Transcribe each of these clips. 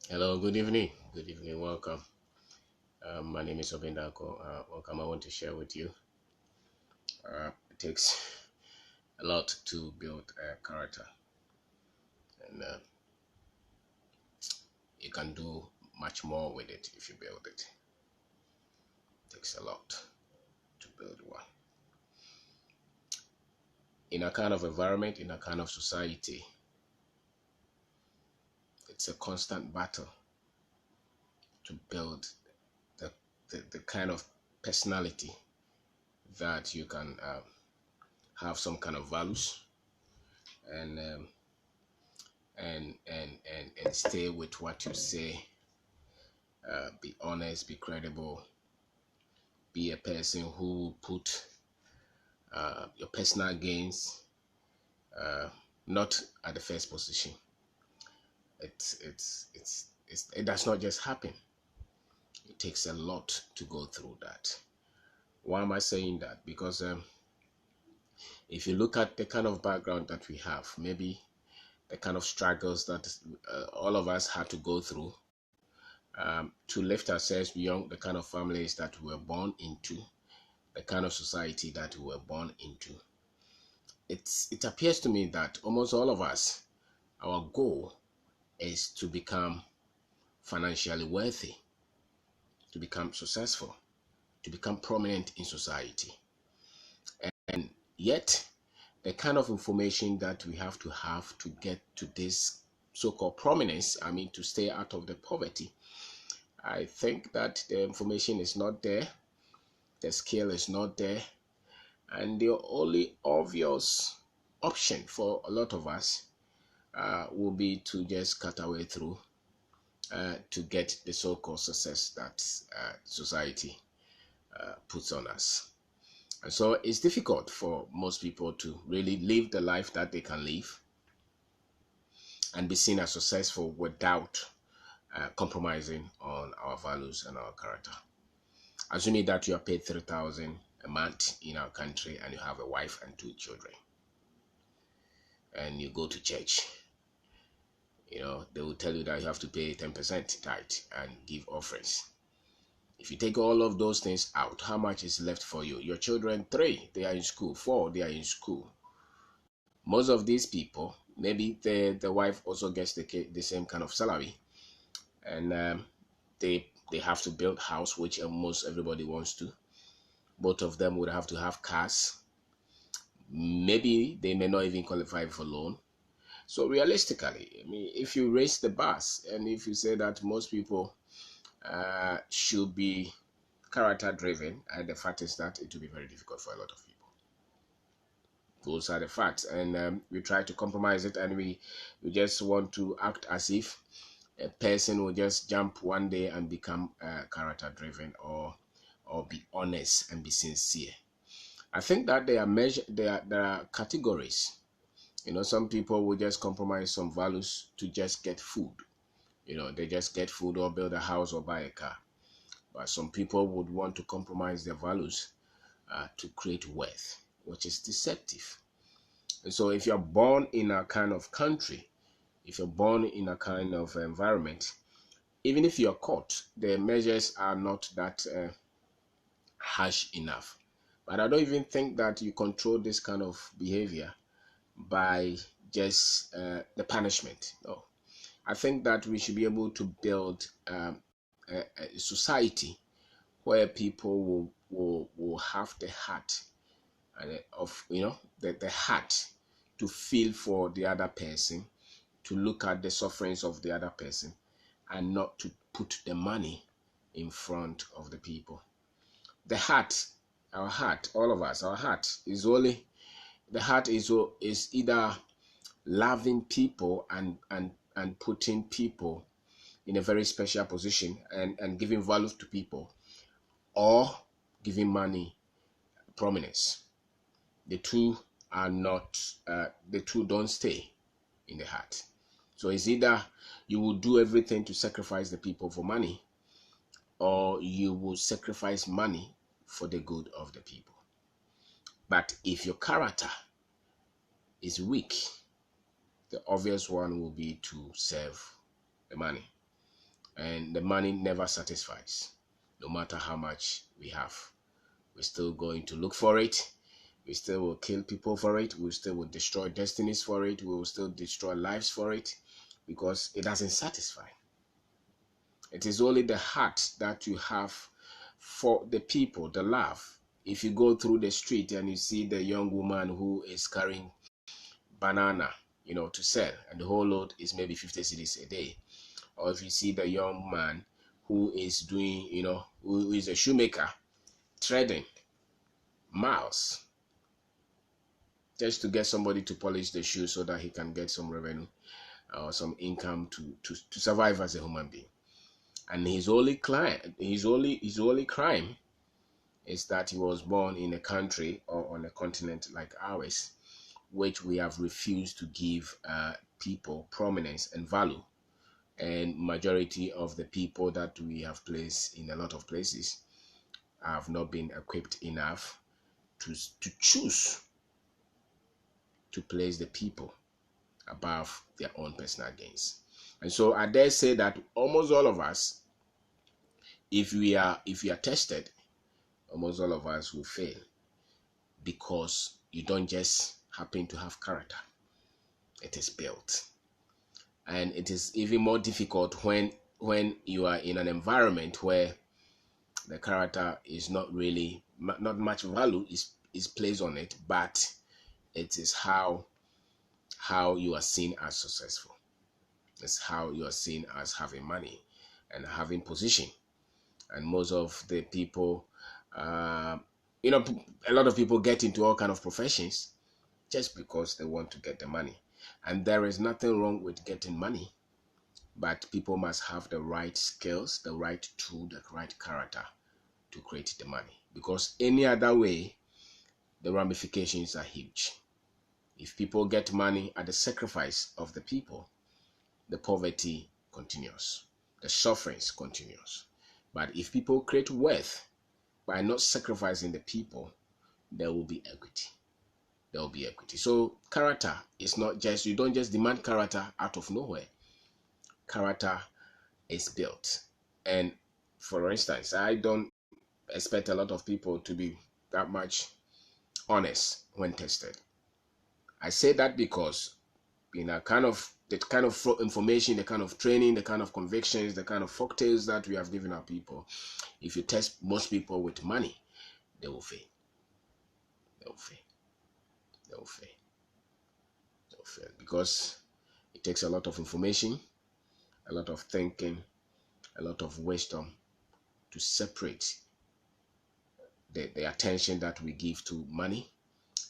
Hello, good evening. Good evening, welcome. My name is Obendako. Welcome. I want to share with you. It takes a lot to build a character, and you can do much more with it if you build it. It takes a lot to build one. In a kind of environment, in a kind of society, it's a constant battle to build the, the kind of personality that you can have some kind of values and and stay with what you say. Be honest, be credible, be a person who put your personal gains uh, not at the first position. It does not just happen. It takes a lot to go through that. Why am I saying that? Because if you look at the kind of background that we have, maybe the kind of struggles that all of us had to go through to lift ourselves beyond the kind of families that we were born into, the kind of society that we were born into. It appears to me that almost all of us, our goal is to become financially wealthy, to become successful, to become prominent in society. And yet, the kind of information that we have to get to this so-called prominence, I mean, to stay out of the poverty, I think that the information is not there, the skill is not there, and the only obvious option for a lot of us will be to just cut our way through to get the so-called success that society puts on us. And so it's difficult for most people to really live the life that they can live and be seen as successful without compromising on our values and our character. Assuming that you are paid 3,000 a month in our country and you have a wife and 2 children, and you go to church, they will tell you that you have to pay 10% tithe and give offerings. If you take all of those things out, how much is left for you? Your children, 3, they are in school. 4, they are in school. Most of these people, maybe the wife also gets the same kind of salary, and they have to build house, which almost everybody wants to. Both of them would have to have cars. Maybe they may not even qualify for loan. So realistically, I mean, if you raise the bars and if you say that most people should be character driven, and the fact is that it will be very difficult for a lot of people. Those are the facts, and we try to compromise it, and we just want to act as if a person will just jump one day and become character driven or be honest and be sincere. I think that there are categories. Some people will just compromise some values to just get food. They just get food or build a house or buy a car. But some people would want to compromise their values to create wealth, which is deceptive. And so if you're born in a kind of country, if you're born in a kind of environment, even if you're caught, the measures are not that harsh enough. But I don't even think that you control this kind of behavior by just the punishment. No. I think that we should be able to build a society where people will have the heart of the heart to feel for the other person, to look at the sufferings of the other person, and not to put the money in front of the people. The heart, our heart, all of us, our heart is only the heart is either loving people and putting people in a very special position and giving value to people, or giving money prominence. The two are not the two don't stay in the heart. So it's either you will do everything to sacrifice the people for money, or you will sacrifice money for the good of the people. But if your character is weak, the obvious one will be to serve the money. and the money never satisfies. No matter how much we have, we're still going to look for it. We still will kill people for it. We still will destroy destinies for it. We will still destroy lives for it, because it doesn't satisfy. It is only the heart that you have for the people, the love. If you go through the street and you see the young woman who is carrying banana, to sell, and the whole load is maybe 50 cedis a day, or if you see the young man who is doing, who is a shoemaker, threading miles just to get somebody to polish the shoe so that he can get some revenue or some income to survive as a human being. And his only crime is that he was born in a country or on a continent like ours, which we have refused to give people prominence and value. And majority of the people that we have placed in a lot of places have not been equipped enough to choose to place the people above their own personal gains. And so I dare say that almost all of us, if we are tested, almost all of us will fail, because you don't just happen to have character. It is built. And it is even more difficult when you are in an environment where the character is not much value is placed on it, but it is how you are seen as successful. It's how you are seen as having money and having position. And most of the people, a lot of people get into all kind of professions just because they want to get the money. And there is nothing wrong with getting money, but people must have the right skills, the right tool, the right character to create the money. Because any other way, the ramifications are huge. If people get money at the sacrifice of the people, the poverty continues, the sufferings continues. But if people create wealth by not sacrificing the people, there will be equity. There will be equity. So character is not just, you don't just demand character out of nowhere. Character is built. And for instance, I don't expect a lot of people to be that much honest when tested. I say that because the kind of information, the kind of training, the kind of convictions, the kind of folktales that we have given our people, if you test most people with money, they will fail. They will fail. They will fail. They will fail, because it takes a lot of information, a lot of thinking, a lot of wisdom to separate the attention that we give to money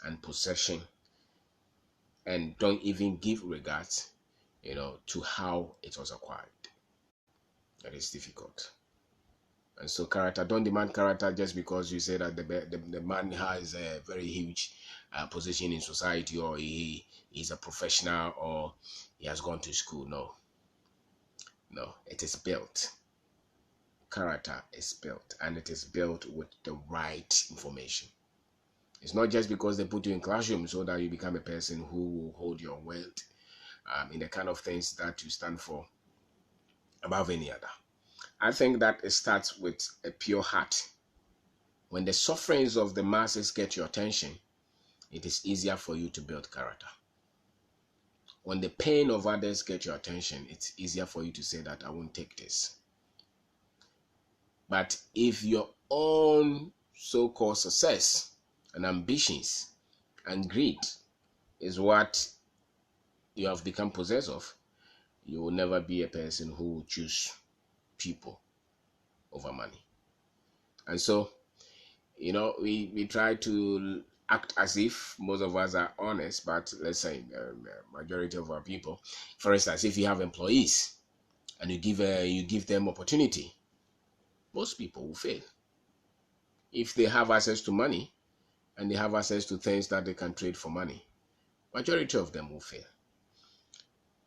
and possession, and don't even give regards, to how it was acquired. That is difficult. And so character, don't demand character just because you say that the man has a very huge position in society, or he is a professional, or he has gone to school. No, it is built. Character is built, and it is built with the right information. It's not just because they put you in classroom so that you become a person who will hold your weight in the kind of things that you stand for above any other. I think that it starts with a pure heart. When the sufferings of the masses get your attention, it is easier for you to build character. When the pain of others get your attention, it's easier for you to say that I won't take this. But if your own so-called success and ambitions and greed is what you have become possessed of, you will never be a person who will choose people over money. And so, we try to act as if most of us are honest, but let's say majority of our people, for instance, if you have employees and you give them opportunity, most people will fail. If they have access to money and they have access to things that they can trade for money, majority of them will fail.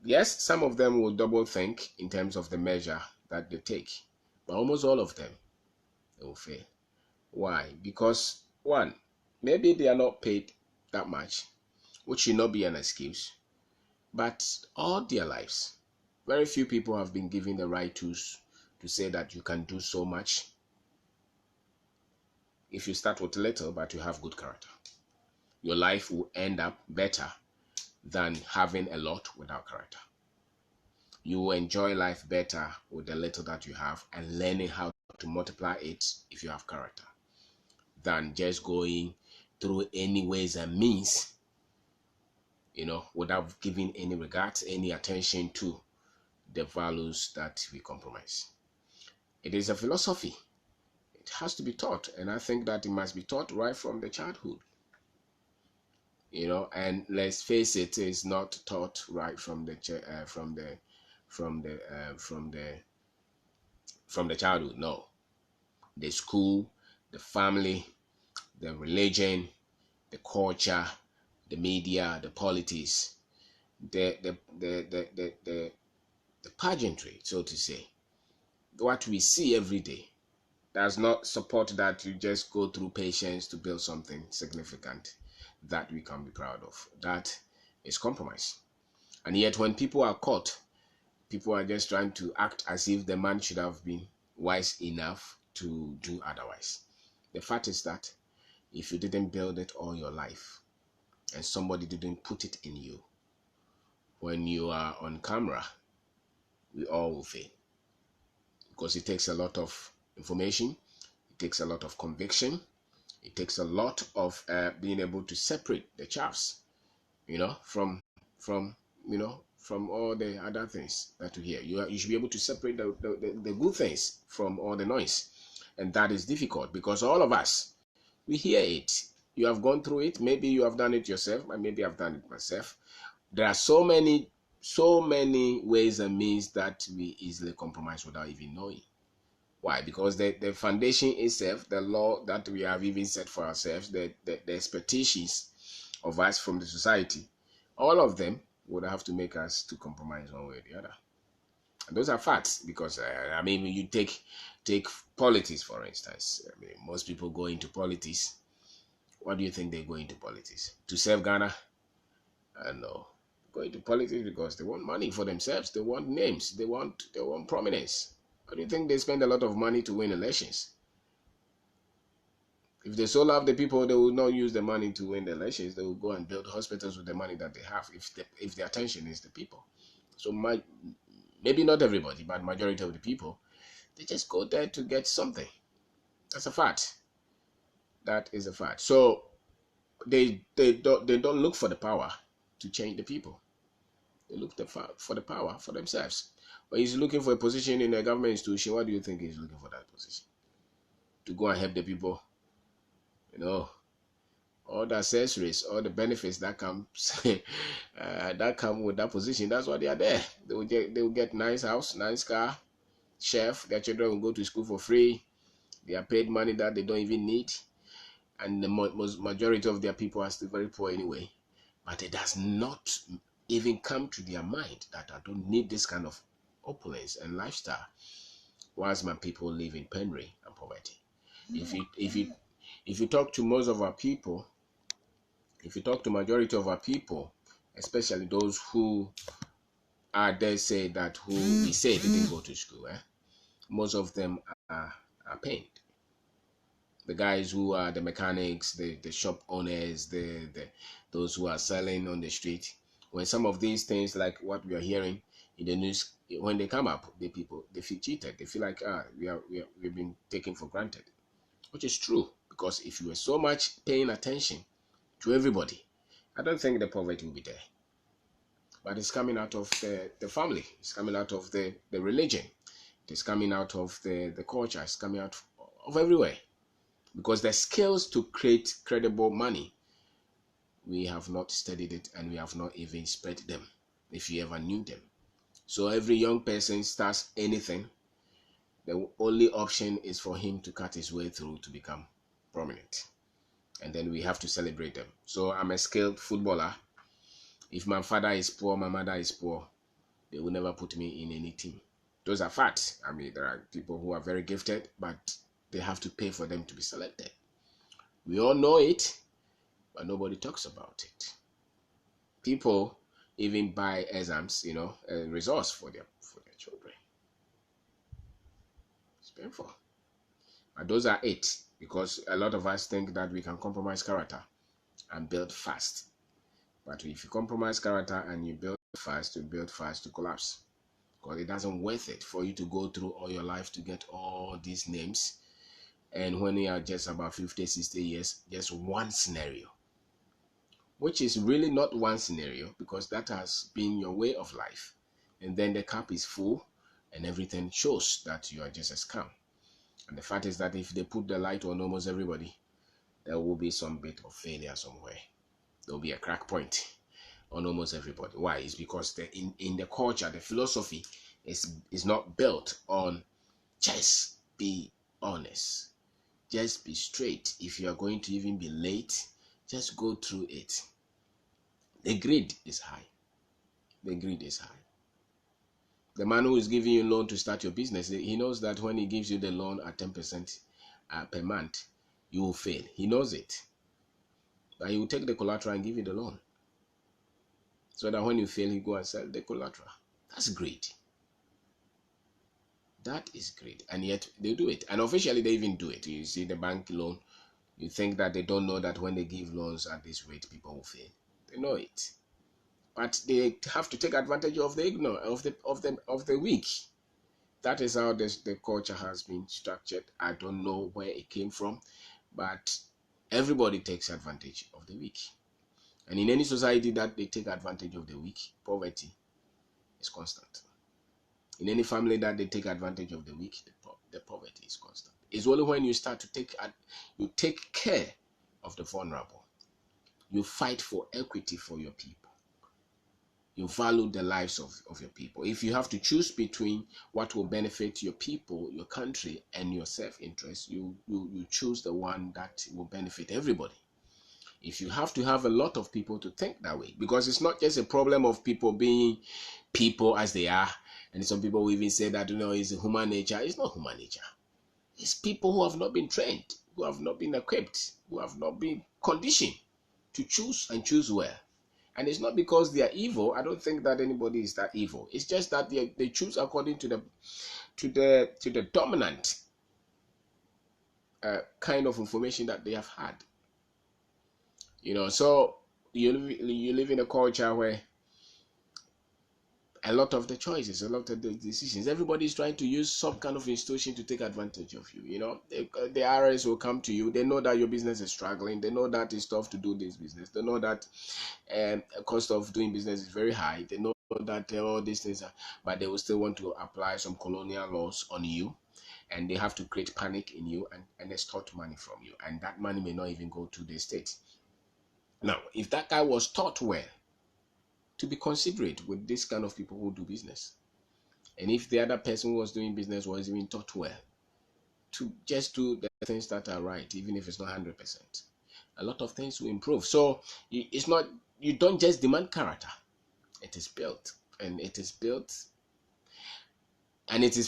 Yes, some of them will double think in terms of the measure that they take, but almost all of them, they will fail. Why? Because one, maybe they are not paid that much, which should not be an excuse, but all their lives, very few people have been given the right tools to say that you can do so much if you start with little but you have good character. Your life will end up better than having a lot without character. You will enjoy life better with the little that you have and learning how to multiply it if you have character, than just going through any ways and means, without giving any regard, any attention to the values that we compromise. It is a philosophy. It has to be taught, and I think that it must be taught right from the childhood. And let's face it, it's not taught right from the childhood. No, the school, the family, the religion, the culture, the media, the politics, the pageantry, so to say, what we see every day does not support that you just go through patience to build something significant that we can be proud of. That is compromise. And yet when people are caught, people are just trying to act as if the man should have been wise enough to do otherwise. The fact is that if you didn't build it all your life and somebody didn't put it in you, when you are on camera, we all will fail. Because it takes a lot of information, it takes a lot of conviction, it takes a lot of being able to separate the chaffs, from all the other things that you hear. You should be able to separate the good things from all the noise. And that is difficult because all of us, we hear it. You have gone through it. Maybe you have done it yourself, and maybe I've done it myself. There are so many ways and means that we easily compromise without even knowing. Why? Because the foundation itself, the law that we have even set for ourselves, the expectations of us from the society, all of them would have to make us to compromise one way or the other. And those are facts because, you take politics, for instance. Most people go into politics. What do you think they go into politics? To save Ghana? No. Go into politics because they want money for themselves. They want names. They want prominence. Why do you think they spend a lot of money to win elections? If they so love the people, they will not use the money to win the elections. They will go and build hospitals with the money that they have if the attention is the people. So maybe not everybody, but majority of the people, they just go there to get something. That's a fact. That is a fact. So they don't look for the power to change the people. They look for the power for themselves. But he's looking for a position in a government institution. What do you think he's looking for that position? To go and help the people? All the accessories, all the benefits that come that come with that position. That's why they are there. They will get nice house, nice car, chef. Their children will go to school for free. They are paid money that they don't even need, and the majority of their people are still very poor anyway. But it does not even come to their mind that I don't need this kind of opulence and lifestyle, whilst my people live in penury and poverty. If you talk to most of our people, if you talk to majority of our people, especially those who are they say that who we say didn't go to school, most of them are paid. The guys who are the mechanics, the shop owners, those who are selling on the street. When some of these things like what we are hearing in the news, when they come up, the people, they feel cheated. They feel like we've been taken for granted, which is true, because if you were so much paying attention to everybody, I don't think the poverty will be there. But it's coming out of the family. It's coming out of the religion. It's coming out of the culture. It's coming out of everywhere. Because the skills to create credible money, we have not studied it, and we have not even spread them, if you ever knew them. So every young person starts anything. The only option is for him to cut his way through to become prominent. And then we have to celebrate them. So I'm a skilled footballer. If my father is poor, my mother is poor, they will never put me in any team. Those are facts. There are people who are very gifted, but they have to pay for them to be selected. We all know it, but nobody talks about it. People even buy exams, results for their children. painful. But those are it, because a lot of us think that we can compromise character and build fast. But if you compromise character and you build fast to collapse. Because it doesn't worth it for you to go through all your life to get all these names. And when you are just about 50, 60 years, just one scenario. Which is really not one scenario, because that has been your way of life. And then the cup is full and everything shows that you are just a scam. And the fact is that if they put the light on almost everybody, there will be some bit of failure somewhere. There will be a crack point on almost everybody. Why? It's because in the culture, the philosophy is not built on just be honest. Just be straight. If you are going to even be late, just go through it. The greed is high. The greed is high. The man who is giving you a loan to start your business, he knows that when he gives you the loan at 10% per month, you will fail. He knows it. But he will take the collateral and give you the loan. So that when you fail, he go and sell the collateral. That's greed. That is greed. And yet they do it. And officially they even do it. You see the bank loan, you think that they don't know that when they give loans at this rate, people will fail. They know it. But they have to take advantage of the ignorant, of the weak. That is how the culture has been structured. I don't know where it came from, but everybody takes advantage of the weak. And in any society that they take advantage of the weak, poverty is constant. In any family that they take advantage of the weak, the poverty is constant. It's only when you start to take care of the vulnerable. You fight for equity for your people. You value the lives of your people. If you have to choose between what will benefit your people, your country, and your self-interest, you choose the one that will benefit everybody. If you have to have a lot of people to think that way, because it's not just a problem of people being people as they are, and some people will even say that, it's human nature. It's not human nature. It's people who have not been trained, who have not been equipped, who have not been conditioned to choose and choose well. And it's not because they are evil. I don't think that anybody is that evil. It's just that they choose according to the dominant kind of information that they have had. So you live in a culture where a lot of the choices, a lot of the decisions, everybody is trying to use some kind of institution to take advantage of you. The IRS will come to you. They know that your business is struggling. They know that it's tough to do this business. They know that cost of doing business is very high. They know that all these things but they will still want to apply some colonial laws on you, and they have to create panic in you and extort money from you, and that money may not even go to the state. Now, if that guy was taught well to be considerate with this kind of people who do business, and if the other person who was doing business was even taught well to just do the things that are right, even if it's not 100%, a lot of things will improve. So it's not, you don't just demand character. It is built, and it is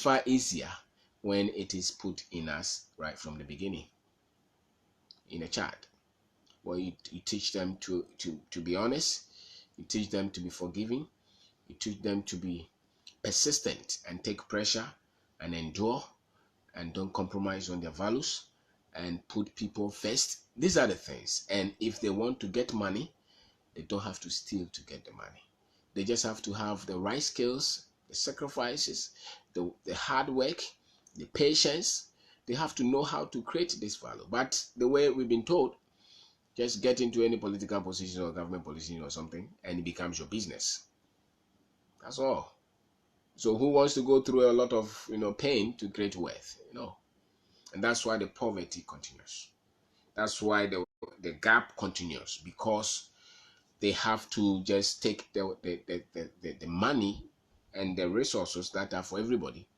far easier when it is put in us right from the beginning in a child, where you teach them to be honest, you teach them to be forgiving, you teach them to be persistent and take pressure and endure and don't compromise on their values and put people first. These are the things. And if they want to get money, they don't have to steal to get the money. They just have to have the right skills, the sacrifices, the hard work, the patience. They have to know how to create this value. But the way we've been told, just get into any political position or government position or something, and it becomes your business. That's all. So who wants to go through a lot of pain to create wealth? And that's why the poverty continues. That's why the gap continues, because they have to just take the money and the resources that are for everybody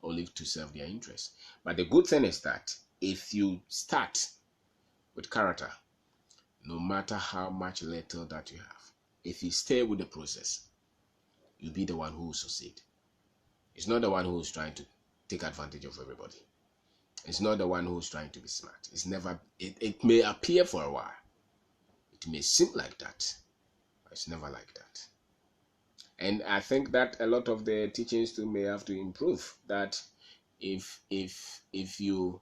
only to serve their interests. But the good thing is that if you start with character, no matter how much little that you have, if you stay with the process, you'll be the one who will succeed. It's not the one who is trying to take advantage of everybody. It's not the one who is trying to be smart. It's never. It may appear for a while. It may seem like that, but it's never like that. And I think that a lot of the teachings too may have to improve. That if your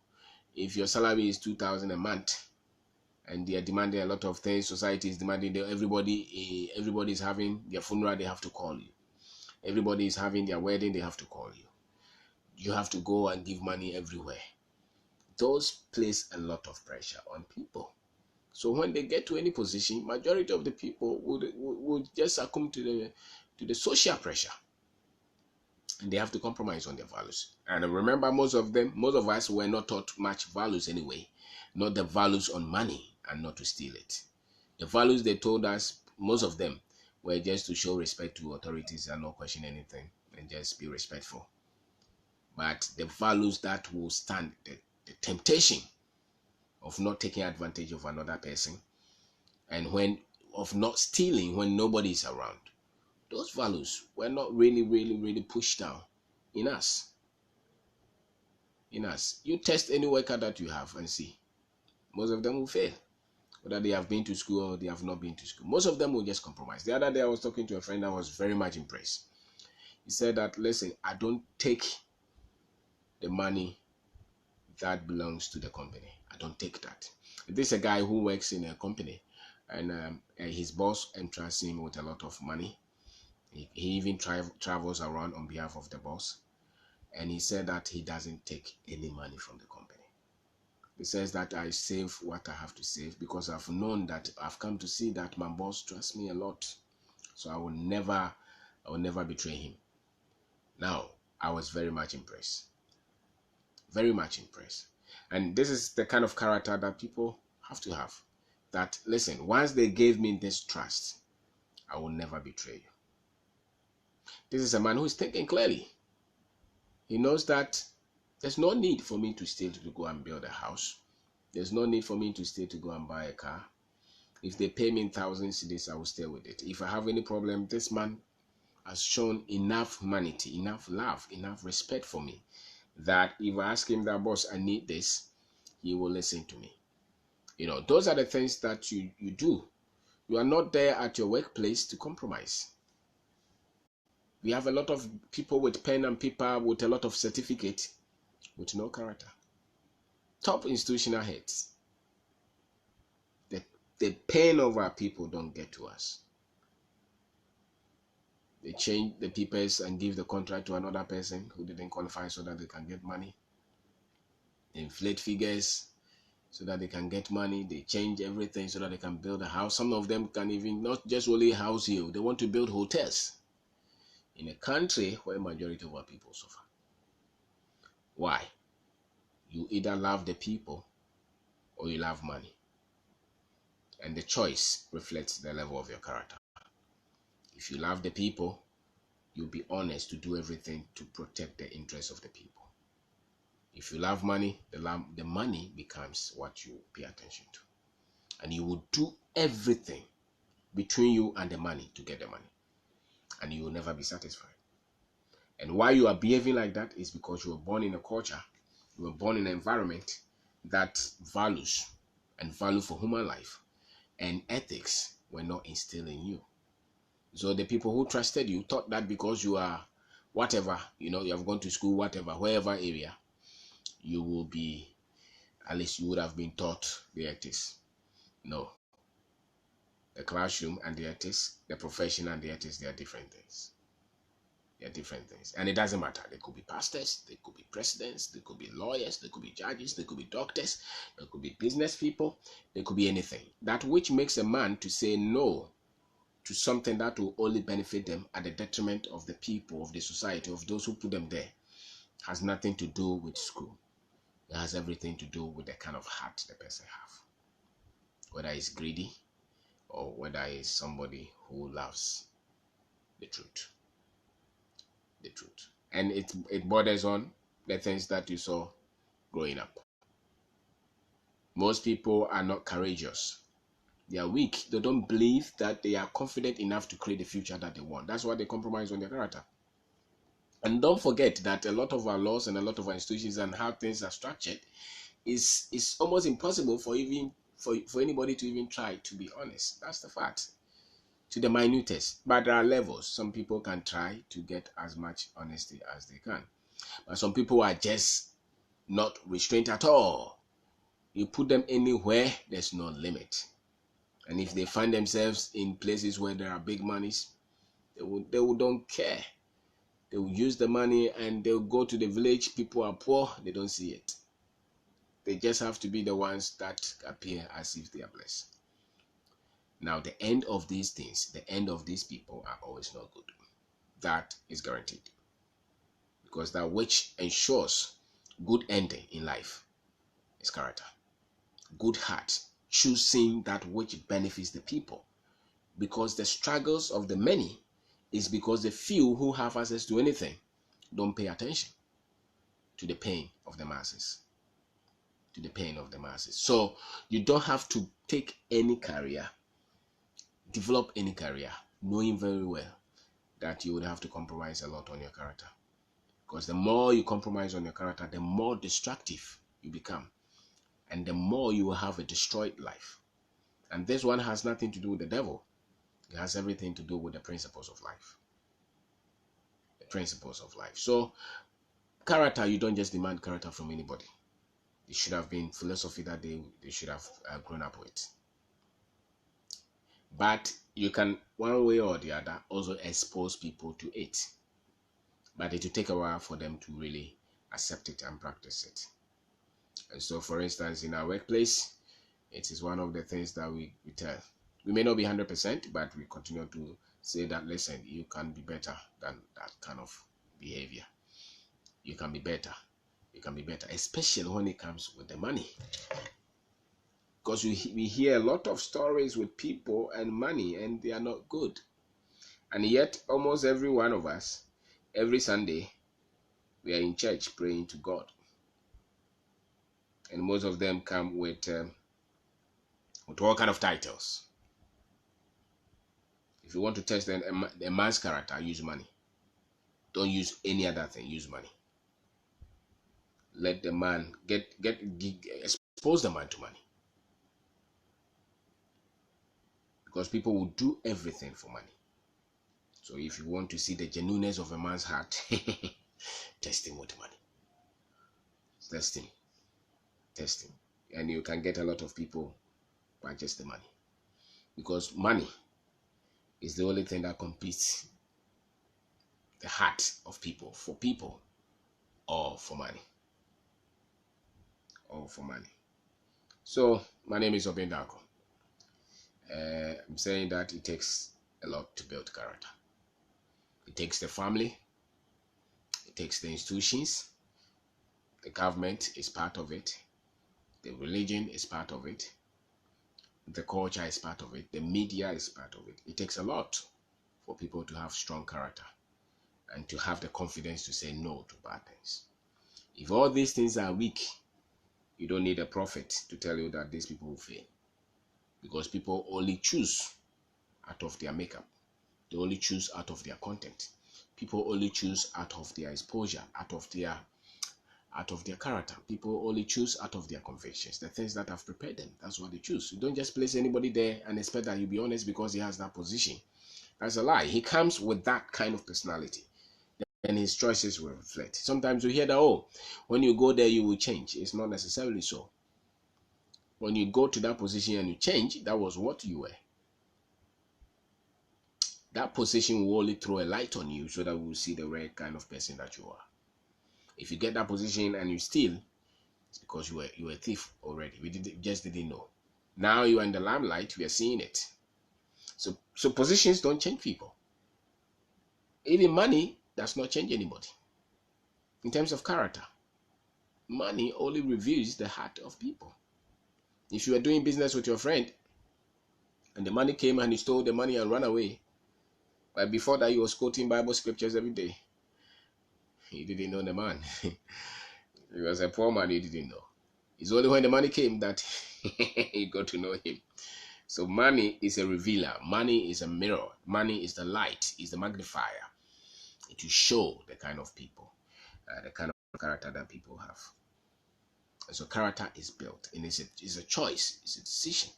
salary is 2,000 a month, and they are demanding a lot of things, society is demanding that everybody is having their funeral, they have to call you. Everybody is having their wedding, they have to call you. You have to go and give money everywhere. Those place a lot of pressure on people. So when they get to any position, majority of the people would just succumb to the social pressure, and they have to compromise on their values. And remember, most of us were not taught much values anyway, not the values on money, and not to steal it. The values they told us, most of them, were just to show respect to authorities and not question anything and just be respectful. But the values that will stand the temptation of not taking advantage of another person, and of not stealing when nobody is around, those values were not really pushed down in us. You test any worker that you have and see, most of them will fail, whether they have been to school or they have not been to school. Most of them will just compromise. The other day I was talking to a friend, I was very much impressed. He said that, listen, I don't take the money that belongs to the company. I don't take that. This is a guy who works in a company, and his boss entrusts him with a lot of money. He even travels around on behalf of the boss, and he said that he doesn't take any money from the company. He says that I save what I have to save because I've come to see that my boss trusts me a lot, so I will never betray him. Now, I was very much impressed. Very much impressed. And this is the kind of character that people have to have. That, listen, once they gave me this trust, I will never betray you. This is a man who is thinking clearly. He knows that there's no need for me to steal to go and build a house. There's no need for me to steal to go and buy a car. If they pay me in 1,000 cedis, I will stay with it. If I have any problem, this man has shown enough humanity, enough love, enough respect for me, that if I ask him that, boss, I need this, he will listen to me. Those are the things that you do. You are not there at your workplace to compromise. We have a lot of people with pen and paper, with a lot of certificate, with no character. Top institutional heads. The pain of our people don't get to us. They change the papers and give the contract to another person who didn't qualify so that they can get money. They inflate figures so that they can get money. They change everything so that they can build a house. Some of them can even not just only house you, they want to build hotels in a country where majority of our people suffer. Why? You either love the people or you love money. And the choice reflects the level of your character. If you love the people, you'll be honest to do everything to protect the interests of the people. If you love money, the money becomes what you pay attention to. And you will do everything between you and the money to get the money. And you will never be satisfied. And why you are behaving like that is because you were born in a culture, you were born in an environment that values and value for human life and ethics were not instilled in you. So the people who trusted you thought that because you are whatever, you have gone to school, whatever, wherever area, you will be, at least you would have been taught the ethics. No. The classroom and the ethics, the profession and the ethics, they are different things. They are different things. And it doesn't matter. They could be pastors, they could be presidents, they could be lawyers, they could be judges, they could be doctors, they could be business people, they could be anything. That which makes a man to say no to something that will only benefit them at the detriment of the people, of the society, of those who put them there, has nothing to do with school. It has everything to do with the kind of heart the person has. Whether it's greedy or whether it's somebody who loves the truth. The truth. And it borders on the things that you saw growing up. Most people are not courageous. They are weak. They don't believe that they are confident enough to create the future that they want. That's why they compromise on their character. And don't forget that a lot of our laws and a lot of our institutions and how things are structured is almost impossible for anybody to even try to be honest. That's the fact. To the minutest. But there are levels. Some people can try to get as much honesty as they can. But some people are just not restrained at all. You put them anywhere, there's no limit. And if they find themselves in places where there are big monies, they will don't care. They will use the money and they'll go to the village. People are poor, they don't see it. They just have to be the ones that appear as if they are blessed. Now, the end of these things, the end of these people are always not good. That is guaranteed. Because that which ensures good ending in life is character. Good heart, choosing that which benefits the people. Because the struggles of the many is because the few who have access to anything don't pay attention to the pain of the masses. To the pain of the masses. So you don't have to take any career, develop any career, knowing very well that you would have to compromise a lot on your character. Because the more you compromise on your character, the more destructive you become. And the more you will have a destroyed life. And this one has nothing to do with the devil. It has everything to do with the principles of life. The principles of life. So, character, you don't just demand character from anybody. It should have been philosophy that they should have grown up with. But you can, one way or the other, also expose people to it. But it will take a while for them to really accept it and practice it. And so, for instance, in our workplace, it is one of the things that we tell. We may not be 100%, but we continue to say that, listen, you can be better than that kind of behavior. You can be better. You can be better, especially when it comes with the money. Because we hear a lot of stories with people and money, and they are not good. And yet, almost every one of us, every Sunday, we are in church praying to God. And most of them come with all kind of titles. If you want to test a man's character, use money. Don't use any other thing. Use money. Let the man expose the man to money. Because people will do everything for money. So if you want to see the genuineness of a man's heart, test him with money. Test him. Test him. And you can get a lot of people by just the money. Because money is the only thing that competes the heart of people, for people, or for money. Or for money. So, my name is Kwabena. I'm saying that it takes a lot to build character. It takes the family. It takes the institutions. The government is part of it. The religion is part of it. The culture is part of it. The media is part of it. It takes a lot for people to have strong character and to have the confidence to say no to bad things. If all these things are weak, you don't need a prophet to tell you that these people will fail. Because people only choose out of their makeup. They only choose out of their content. People only choose out of their exposure, out of their character. People only choose out of their convictions, the things that have prepared them. That's what they choose. You don't just place anybody there and expect that he'll be honest because he has that position. That's a lie. He comes with that kind of personality, and his choices will reflect. Sometimes you hear that, oh, when you go there, you will change. It's not necessarily so. When you go to that position and you change, that was what you were. That position will only throw a light on you so that we will see the right kind of person that you are. If you get that position and you steal, it's because you were a thief already. We just didn't know. Now you are in the limelight, we are seeing it. So positions don't change people. Even money does not change anybody. In terms of character, money only reveals the heart of people. If you are doing business with your friend and the money came and he stole the money and ran away, but before that he was quoting Bible scriptures every day, he didn't know the man. He was a poor man, he didn't know. It's only when the money came that he got to know him. So money is a revealer. Money is a mirror. Money is the light, is the magnifier. It will show the kind of people, the kind of character that people have. And so character is built, and it's a choice, it's a decision,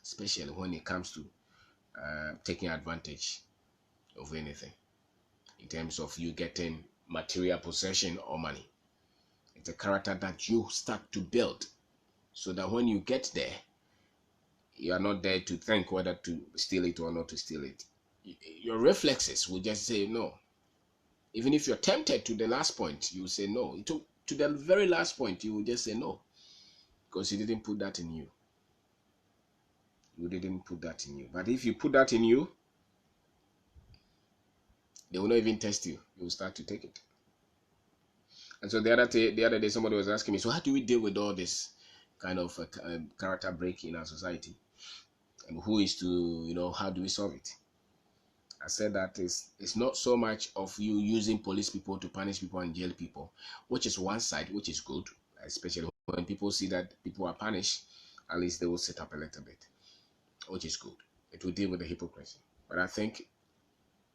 especially when it comes to taking advantage of anything, in terms of you getting material possession or money. It's a character that you start to build so that when you get there, you are not there to think whether to steal it or not to steal it. Your reflexes will just say no. Even if you're tempted to the last point, you will say no. To the very last point, you will just say no because you didn't put that in you. You didn't put that in you. But if you put that in you, they will not even test you. You will start to take it. And so the other day, somebody was asking me, so how do we deal with all this kind of character break in our society? And who is to, how do we solve it? I said that it's not so much of you using police people to punish people and jail people, which is one side, which is good, especially when people see that people are punished, at least they will sit up a little bit, which is good. It will deal with the hypocrisy. But I think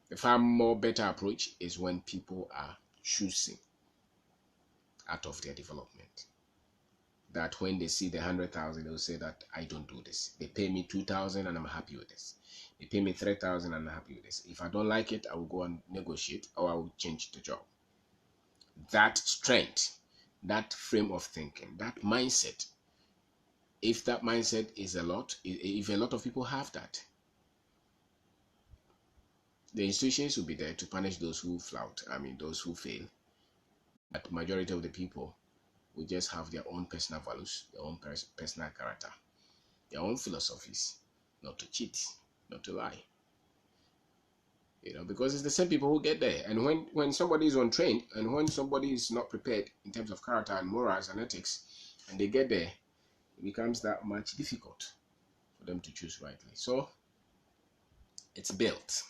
the far more better approach is when people are choosing out of their development. That when they see the 100,000, they'll say that I don't do this. They pay me 2,000 and I'm happy with this. They pay me 3,000 and I'm happy with this. If I don't like it, I will go and negotiate or I will change the job. That strength, that frame of thinking, that mindset, if that mindset is if a lot of people have that, the institutions will be there to punish those who flout, those who fail. But the majority of the people will just have their own personal values, their own personal character, their own philosophies, not to cheat, not to lie. Because it's the same people who get there. And when somebody is untrained and when somebody is not prepared in terms of character and morals and ethics, and they get there, it becomes that much difficult for them to choose rightly. So it's built.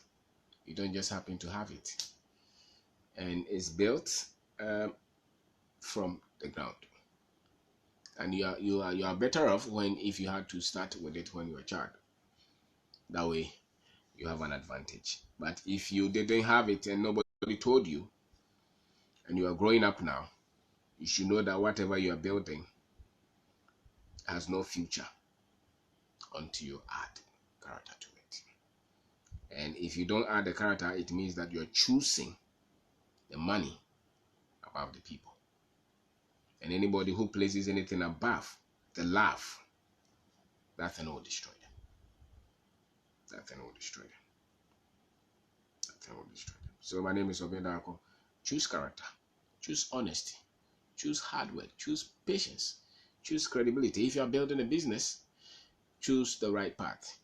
You don't just happen to have it. And it's built from the ground. And you are better off if you had to start with it when you were a child. That way you have an advantage. But if you didn't have it and nobody told you, and you are growing up now, you should know that whatever you are building has no future until you add character to it. And if you don't add the character, it means that you're choosing the money above the people. And anybody who places anything above the love, that thing will destroy them. That thing will destroy them. That thing will destroy them. So my name is Kwabena. Choose character. Choose honesty. Choose hard work. Choose patience. Choose credibility. If you are building a business, choose the right path.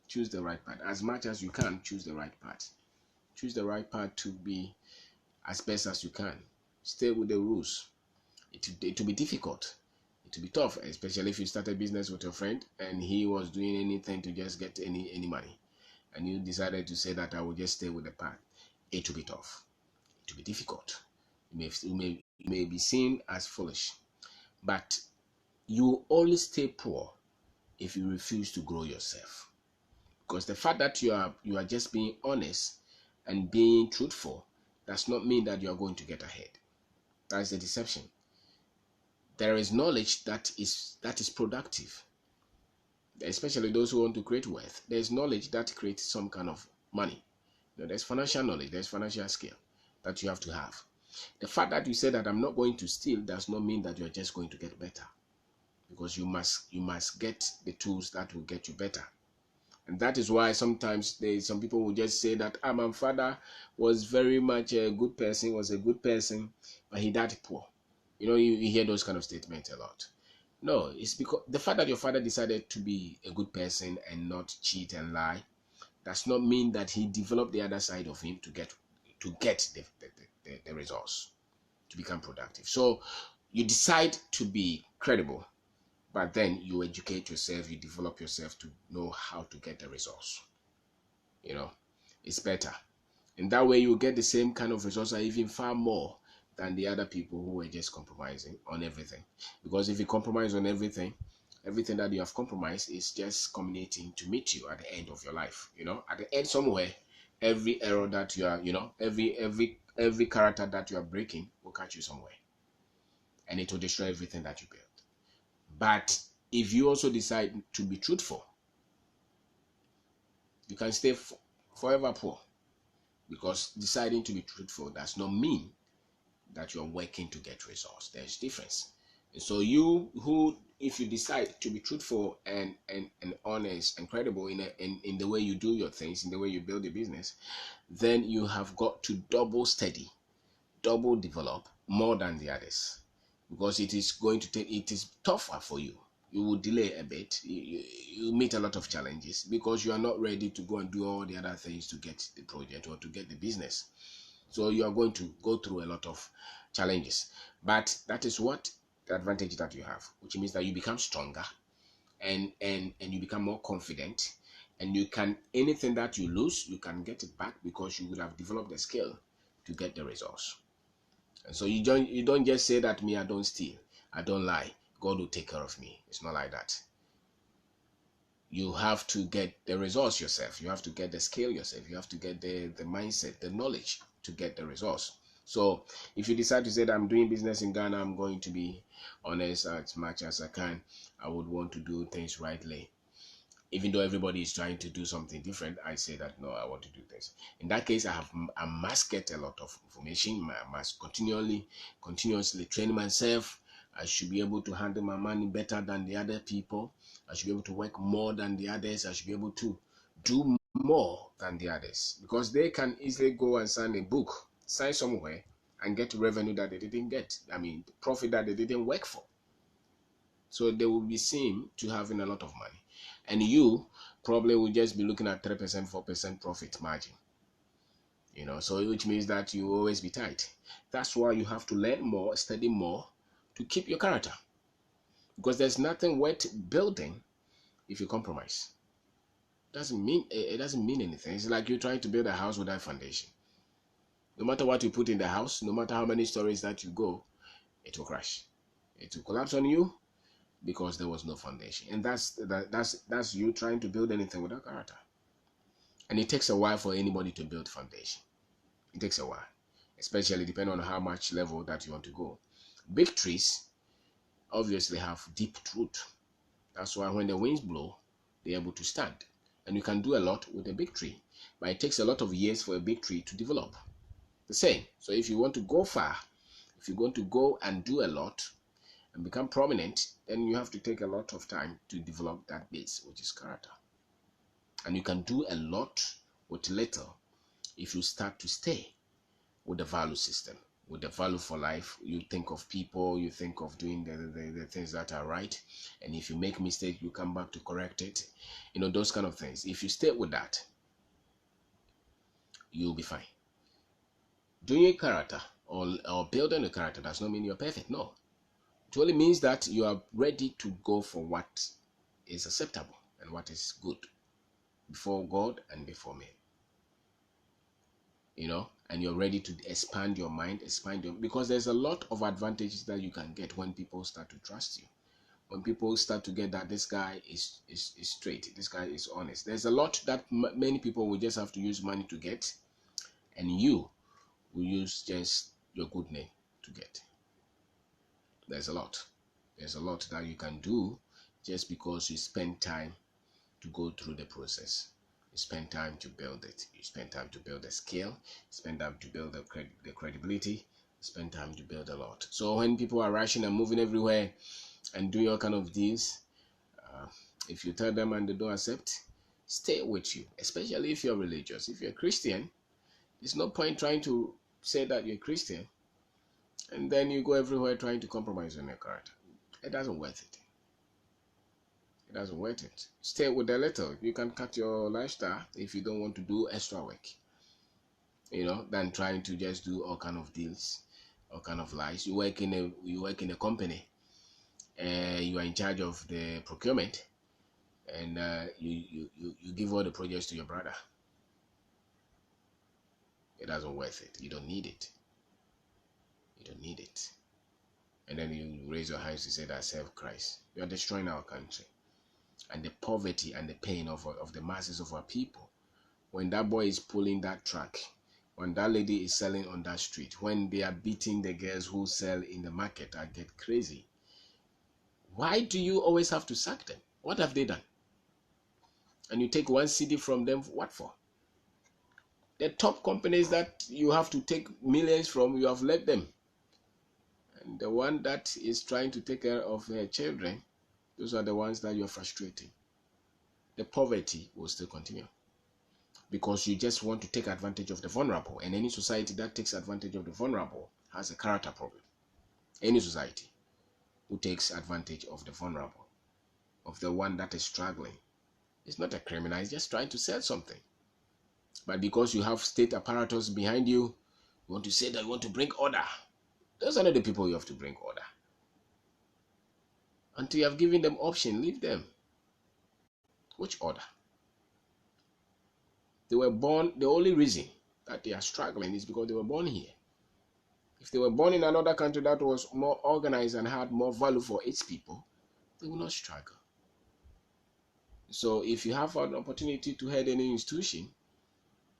Choose the right path. As much as you can, choose the right path. Choose the right path to be as best as you can. Stay with the rules. It will be difficult. It will be tough, especially if you start a business with your friend and he was doing anything to just get any money. And you decided to say that I will just stay with the path. It will be tough. It will be difficult. You may be seen as foolish. But you will always stay poor if you refuse to grow yourself. Because the fact that you are just being honest and being truthful does not mean that you are going to get ahead. That's the deception. There is knowledge that is productive, especially those who want to create wealth. There's knowledge that creates some kind of money. There's financial knowledge, there's financial skill that you have to have. The fact that you say that I'm not going to steal does not mean that you're just going to get better, because you must get the tools that will get you better. And that is why sometimes some people will just say that my father was very much a good person, but he died poor. You hear those kind of statements a lot. No, it's because the fact that your father decided to be a good person and not cheat and lie does not mean that he developed the other side of him to get the results, to become productive. So you decide to be credible, but then you educate yourself, you develop yourself to know how to get the results. It's better. In that way, you get the same kind of results, or even far more than the other people who were just compromising on everything. Because if you compromise on everything that you have compromised is just culminating to meet you at the end of your life. At the end somewhere, every error that you are, every character that you are breaking will catch you somewhere, and it will destroy everything that you built. But if you also decide to be truthful, you can stay forever poor, because deciding to be truthful does not mean that you're working to get results. There's difference. And so you who, if you decide to be truthful and honest and credible in the way you do your things, in the way you build a business, then you have got to double study, double develop more than the others, because it is going to take, it is tougher for you. You will delay a bit. You meet a lot of challenges because you are not ready to go and do all the other things to get the project or to get the business. So you are going to go through a lot of challenges. But that is what the advantage that you have, which means that you become stronger and you become more confident, and you can, anything that you lose, you can get it back because you would have developed the skill to get the results. And so you don't just say that, me, I don't steal, I don't lie, God will take care of me. It's not like that. You have to get the results yourself. You have to get the skill yourself. You have to get the mindset, the knowledge to get the results. So if you decide to say that I'm doing business in Ghana, I'm going to be honest as much as I can. I would want to do things rightly. Even though everybody is trying to do something different, I say that no, I want to do things. In that case, I must get a lot of information. I must continuously train myself. I should be able to handle my money better than the other people. I should be able to work more than the others. I should be able to do more than the others, because they can easily go and sign somewhere and get revenue that they didn't get. I mean, profit that they didn't work for. So they will be seen to having a lot of money. And you probably will just be looking at 3%, 4% profit margin. So which means that you will always be tight. That's why you have to learn more, study more to keep your character. Because there's nothing worth building if you compromise. It doesn't mean anything. It's like you're trying to build a house without foundation. No matter what you put in the house, no matter how many stories that you go, it will crash. It will collapse on you because there was no foundation. And that's you trying to build anything without character. And it takes a while for anybody to build foundation. It takes a while, especially depending on how much level that you want to go. Big trees obviously have deep root. That's why when the winds blow, they're able to stand. And you can do a lot with a big tree, but it takes a lot of years for a big tree to develop. The same. So if you want to go far, if you're going to go and do a lot and become prominent, then you have to take a lot of time to develop that base, which is character. And you can do a lot with little if you start to stay with the value system, with the value for life. You think of people, you think of doing the things that are right. And if you make mistakes, you come back to correct it. Those kind of things. If you stay with that, you'll be fine. Doing a character or building a character does not mean you're perfect. No. It only means that you are ready to go for what is acceptable and what is good before God and before men. And you're ready to expand your mind, because there's a lot of advantages that you can get when people start to trust you. When people start to get that this guy is straight, this guy is honest. There's a lot that many people will just have to use money to get, and you will use just your good name to get. There's a lot that you can do just because you spend time to go through the process. You spend time to build it. You spend time to build the skill. You spend time to build the credibility. You spend time to build a lot. So when people are rushing and moving everywhere and doing all kind of deals, if you tell them and they don't accept, stay with you. Especially if you're religious. If you're Christian, there's no point trying to say that you're Christian and then you go everywhere trying to compromise on your character. It doesn't worth it. It doesn't worth it. Stay with a little. You can cut your lifestyle if you don't want to do extra work, than trying to just do all kind of deals, all kind of lies. You work in a company, you are in charge of the procurement, and you give all the projects to your brother. It doesn't worth it. You don't need it. You don't need it. And then you raise your hands to say that serve Christ. You are destroying our country. And the poverty and the pain of the masses of our people. When that boy is pulling that truck, when that lady is selling on that street, when they are beating the girls who sell in the market, I get crazy. Why do you always have to sack them? What have they done? And you take one cedi from them, what for? The top companies that you have to take millions from, you have let them. And the one that is trying to take care of her children, those are the ones that you're frustrating. The poverty will still continue because you just want to take advantage of the vulnerable. And any society that takes advantage of the vulnerable has a character problem. Any society who takes advantage of the vulnerable, of the one that is struggling, is not a criminal, it's just trying to sell something. But because you have state apparatus behind you, you want to say that you want to bring order. Those are not the people you have to bring order. Until you have given them option, leave them. Which order? They were born, the only reason that they are struggling is because they were born here. If they were born in another country that was more organized and had more value for its people, they will not struggle. So if you have an opportunity to head any institution,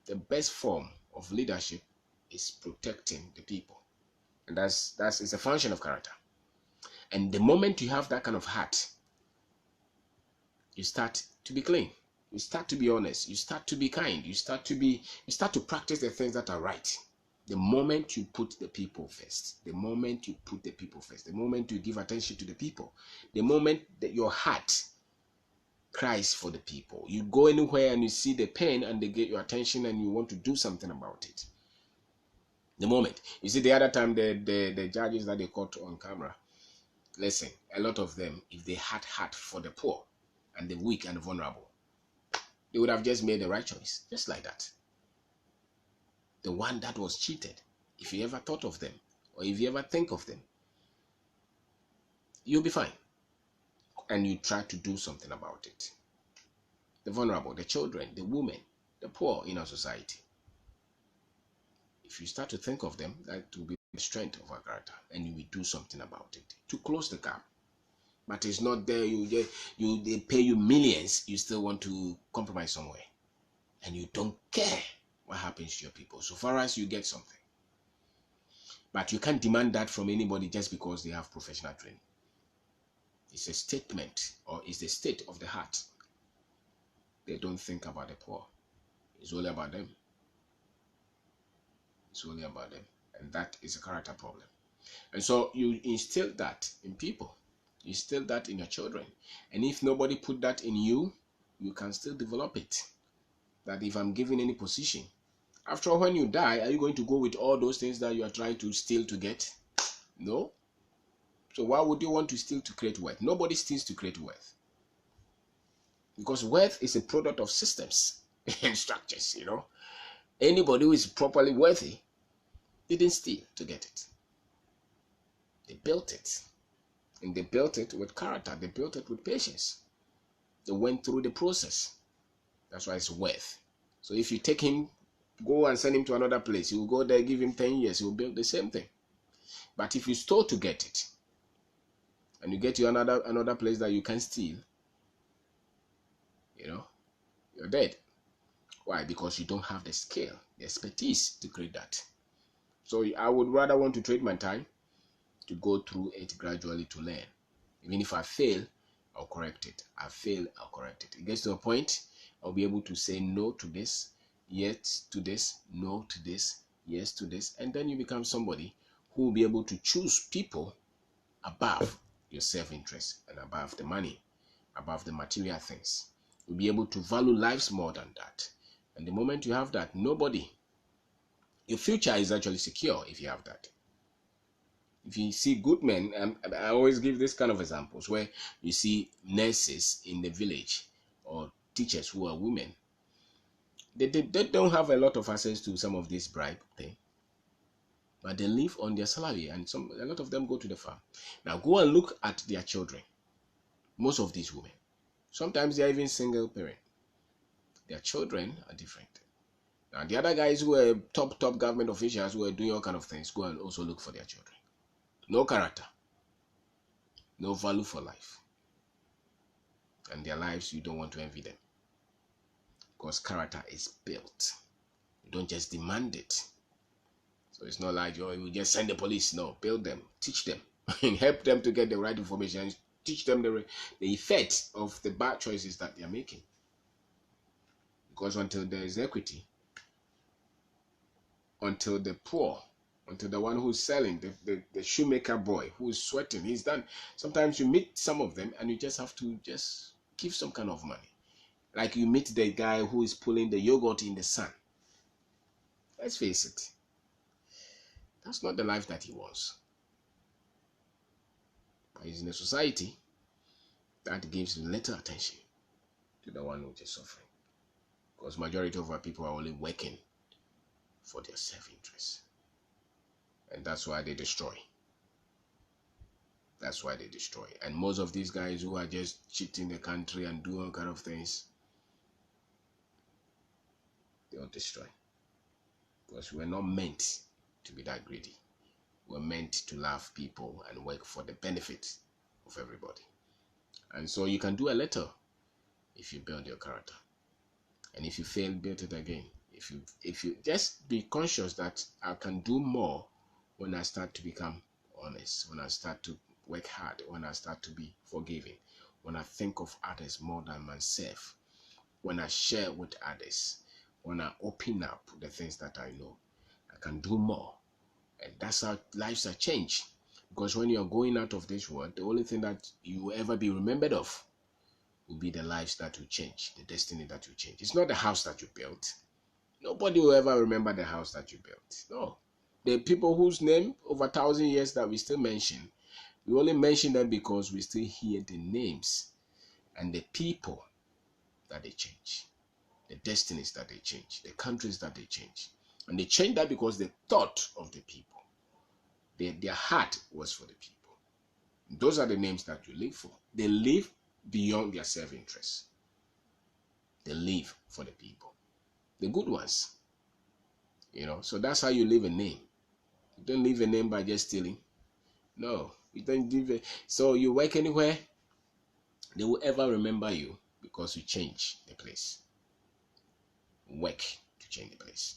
the best form of leadership is protecting the people. And that's it's a function of character. And the moment you have that kind of heart, you start to be clean. You start to be honest. You start to be kind. You start to practice the things that are right. The moment you put the people first, the moment you put the people first, the moment you give attention to the people, the moment that your heart cries for the people, you go anywhere and you see the pain and they get your attention and you want to do something about it. The moment. You see, the other time, the judges that they caught on camera, listen, a lot of them, if they had heart for the poor and the weak and the vulnerable, they would have just made the right choice, just like that. The one that was cheated, if you ever thought of them, or if you ever think of them, you'll be fine. And you try to do something about it. The vulnerable, the children, the women, the poor in our society. If you start to think of them, that will be the strength of our character, and you will do something about it to close the gap. But it's not there. They pay you millions. You still want to compromise somewhere, and you don't care what happens to your people, so far as you get something. But you can't demand that from anybody just because they have professional training. It's a statement, or it's the state of the heart. They don't think about the poor. It's only about them. It's only about them. And that is a character problem. And so you instill that in people. You instill that in your children. And if nobody put that in you, you can still develop it. That if I'm given any position, after all, when you die, are you going to go with all those things that you are trying to steal to get? No. So why would you want to steal to create wealth? Nobody steals to create wealth. Because wealth is a product of systems and structures, you know. Anybody who is properly wealthy didn't steal to get it. They built it. And they built it with character. They built it with patience. They went through the process. That's why it's wealth. So if you take him, go and send him to another place, he will go there, give him 10 years, he will build the same thing. But if you stole to get it, and you get to another place that you can steal, you know, you're dead. Why? Because you don't have the skill, the expertise to create that. So I would rather want to trade my time to go through it gradually to learn. Even if I fail, I'll correct it. I fail, I'll correct it. It gets to a point, I'll be able to say no to this, yes to this, no to this, yes to this. And then you become somebody who will be able to choose people above your self-interest and above the money, above the material things. You'll be able to value lives more than that. And the moment you have that, your future is actually secure if you have that. If you see good men, I always give this kind of examples where you see nurses in the village or teachers who are women. They don't have a lot of access to some of this bribe thing, but they live on their salary, and a lot of them go to the farm. Now go and look at their children. Most of these women, sometimes they are even single parent. Their children are different. Now the other guys who are top government officials who are doing all kind of things, go and also look for their children. No character, no value for life, and their lives, you don't want to envy them, because character is built. You don't just demand it. So it's not like you just send the police. No, build them, teach them, and help them to get the right information, and teach them the effect of the bad choices that they are making. Because until there is equity, until the poor until the one who's selling, the shoemaker boy who's sweating, he's done. Sometimes you meet some of them and you just have to just give some kind of money. Like you meet the guy who is pulling the yogurt in the sun. Let's face it, that's not the life that he wants. But he's in a society that gives little attention to the one who is suffering. Because majority of our people are only working for their self-interest. And that's why they destroy. That's why they destroy. And most of these guys who are just cheating the country and doing all kind of things, they'll destroy. Because we're not meant to be that greedy. We're meant to love people and work for the benefit of everybody. And so you can do a little if you build your character. And if you fail, build it again. If you just be conscious that I can do more when I start to become honest, when I start to work hard, when I start to be forgiving, when I think of others more than myself, when I share with others, when I open up the things that I know, I can do more. And that's how lives are changed. Because when you're going out of this world, the only thing that you will ever be remembered of will be the lives that you change, the destiny that you change. It's not the house that you built. Nobody will ever remember the house that you built. No. The people whose name over 1,000 years that we still mention, we only mention them because we still hear the names and the people that they change, the destinies that they change, the countries that they change. And they change that because the thought of the people, their heart was for the people. Those are the names that you live for. They live beyond their self-interest. They live for the people, the good ones. So that's how you leave a name. You don't leave a name by just stealing. No, you don't leave it. So you work anywhere, they will ever remember you because you change the place. Work to change the place.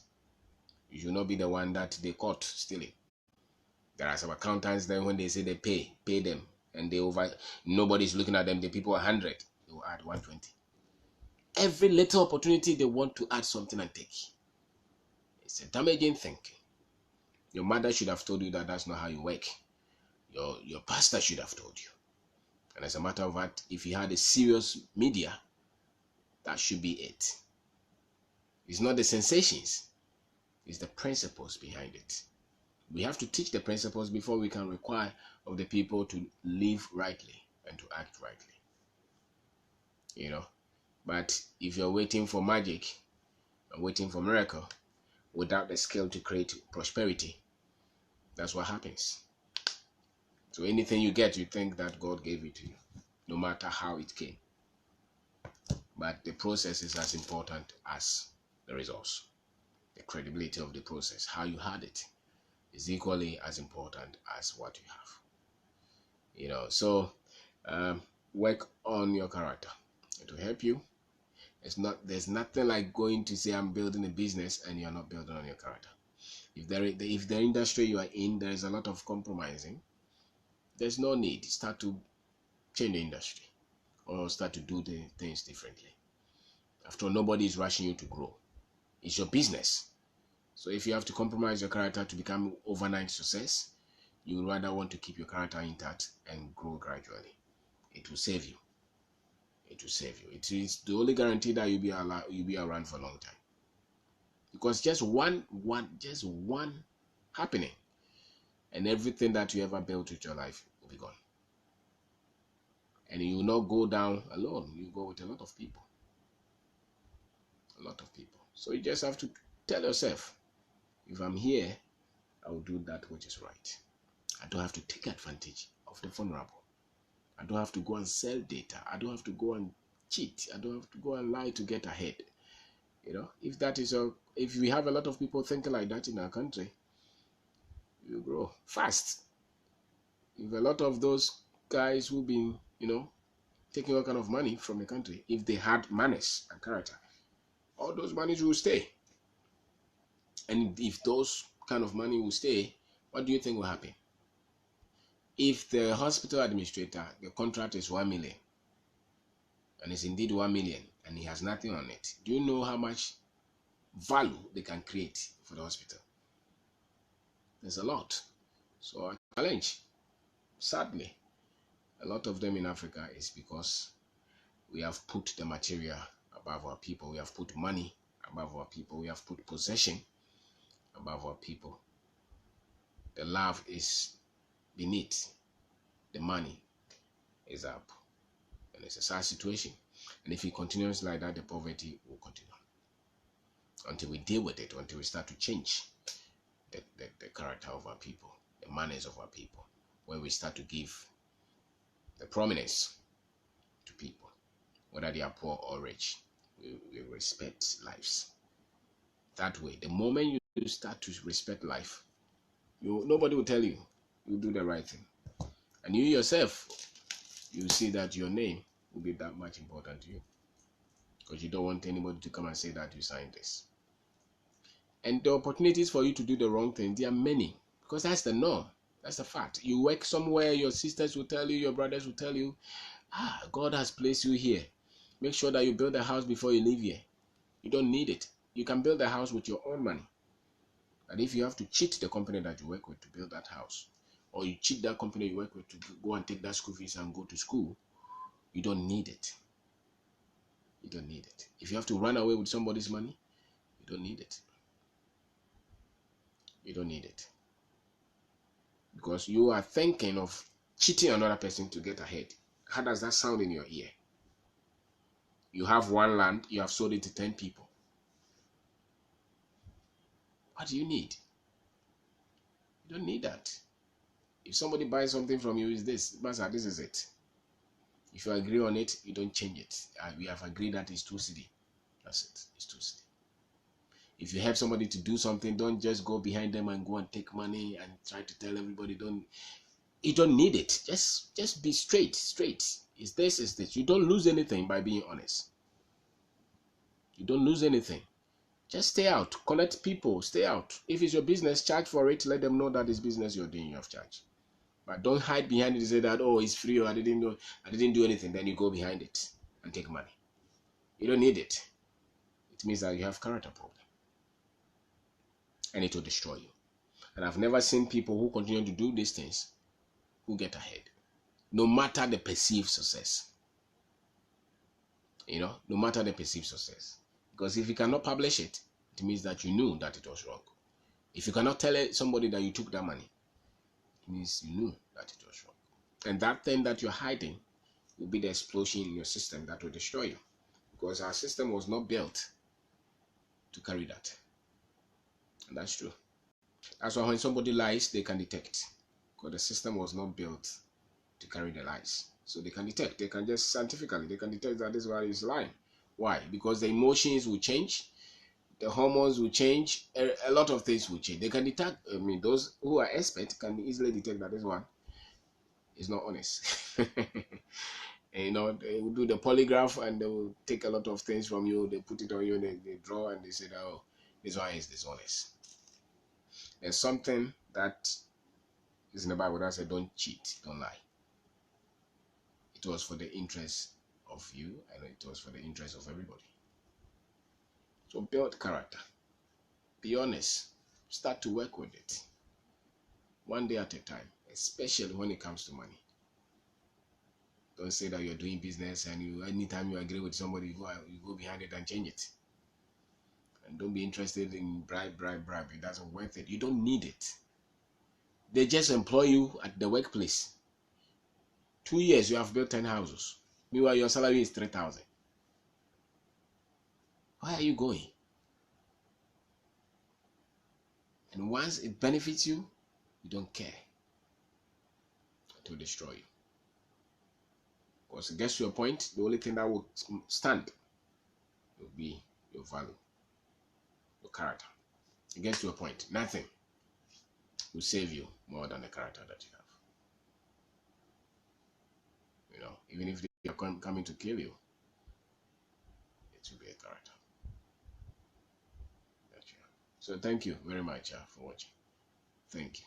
You should not be the one that they caught stealing. There are some accountants then when they say they pay them, and nobody's looking at them, the people are 100, they will add 120. Every little opportunity they want to add something and take. It's a damaging thinking. Your mother should have told you that that's not how you work. Your pastor should have told you. And as a matter of fact, if you had a serious media, that should be it. It's not the sensations, it's the principles behind it. We have to teach the principles before we can require of the people to live rightly and to act rightly. But if you're waiting for magic and waiting for miracle without the skill to create prosperity, that's what happens. So anything you get, you think that God gave it to you, no matter how it came. But the process is as important as the results. The credibility of the process, how you had it, is equally as important as what you have. So work on your character. It will help you. There's nothing like going to say I'm building a business and you're not building on your character. If the industry you are in, there is a lot of compromising, there's no need. Start to change the industry or start to do the things differently. After all, nobody is rushing you to grow. It's your business. So if you have to compromise your character to become overnight success, you would rather want to keep your character intact and grow gradually. It will save you. It will save you. It is the only guarantee that you'll be around for a long time. Because just one happening, and everything that you ever built with your life will be gone. And you will not go down alone. You go with a lot of people. A lot of people. So you just have to tell yourself, if I'm here, I will do that which is right. I don't have to take advantage of the vulnerable. I don't have to go and sell data. I don't have to go and cheat. I don't have to go and lie to get ahead. If we have a lot of people thinking like that in our country, you grow fast. If a lot of those guys who've been, taking all kind of money from the country, if they had manners and character, all those monies will stay. And if those kind of money will stay, what do you think will happen? If the hospital administrator, the contract is 1 million, and it's indeed 1 million, and he has nothing on it, do you know how much value they can create for the hospital? There's a lot. So our challenge, sadly, a lot of them in Africa is because we have put the material above our people. We have put money above our people. We have put possession above our people. The love is beneath. The money is up. And it's a sad situation. And if it continues like that, the poverty will continue until we deal with it, until we start to change the character of our people, the manners of our people, when we start to give the prominence to people, whether they are poor or rich. We respect lives. That way, the moment you start to respect life, nobody will tell you, you do the right thing. And you yourself, you see that your name will be that much important to you. Because you don't want anybody to come and say that you signed this. And the opportunities for you to do the wrong thing, there are many. Because that's the norm. That's the fact. You work somewhere, your sisters will tell you, your brothers will tell you, God has placed you here. Make sure that you build a house before you leave here. You don't need it. You can build a house with your own money. But if you have to cheat the company that you work with to build that house, or you cheat that company you work with to go and take that school fees and go to school, you don't need it. You don't need it. If you have to run away with somebody's money, you don't need it. You don't need it. Because you are thinking of cheating another person to get ahead. How does that sound in your ear? You have one land, you have sold it to 10 people. What do you need? You don't need that. If somebody buys something from you, is this, Master, this is it. If you agree on it, you don't change it. We have agreed that it's 2 cedi. That's it. It's 2 cedi. If you help somebody to do something, don't just go behind them and go and take money and try to tell everybody. You don't need it. Just be straight. Is this. You don't lose anything by being honest. You don't lose anything. Just stay out. Connect people. Stay out. If it's your business, charge for it. Let them know that it's business you're doing. You have charge. But don't hide behind it and say that, oh, it's free, or I didn't do anything. Then you go behind it and take money. You don't need it. It means that you have character problem. And it will destroy you. And I've never seen people who continue to do these things who get ahead, no matter the perceived success. No matter the perceived success. Because if you cannot publish it, it means that you knew that it was wrong. If you cannot tell somebody that you took that money, it means you knew that it was wrong. And that thing that you're hiding will be the explosion in your system that will destroy you. Because our system was not built to carry that. And that's true. That's why when somebody lies, they can detect. Because the system was not built to carry the lies. So they can detect. They can just scientifically, they can detect that this guy is lying. Why? Because the emotions will change. The hormones will change. A lot of things will change. They can detect. Those who are experts can easily detect that this one is not honest. And, they will do the polygraph and they will take a lot of things from you. They put it on you, they draw, and they say, oh, this one is dishonest. There's something that is in the Bible that says, don't cheat, don't lie. It was for the interest of you, and it was for the interest of everybody. So build character. Be honest. Start to work with it. One day at a time, especially when it comes to money. Don't say that you're doing business and anytime you agree with somebody, you go behind it and change it. And don't be interested in bribe. It doesn't worth it. You don't need it. They just employ you at the workplace. 2 years, you have built 10 houses. Meanwhile, your salary is 3,000. Why are you going? And once it benefits you, you don't care. It will destroy you. Because it gets to a point, the only thing that will stand will be your value, your character. It gets to a point, nothing will save you more than the character that you have. Even if they are coming to kill you, it will be a character that you have. So thank you very much for watching. Thank you.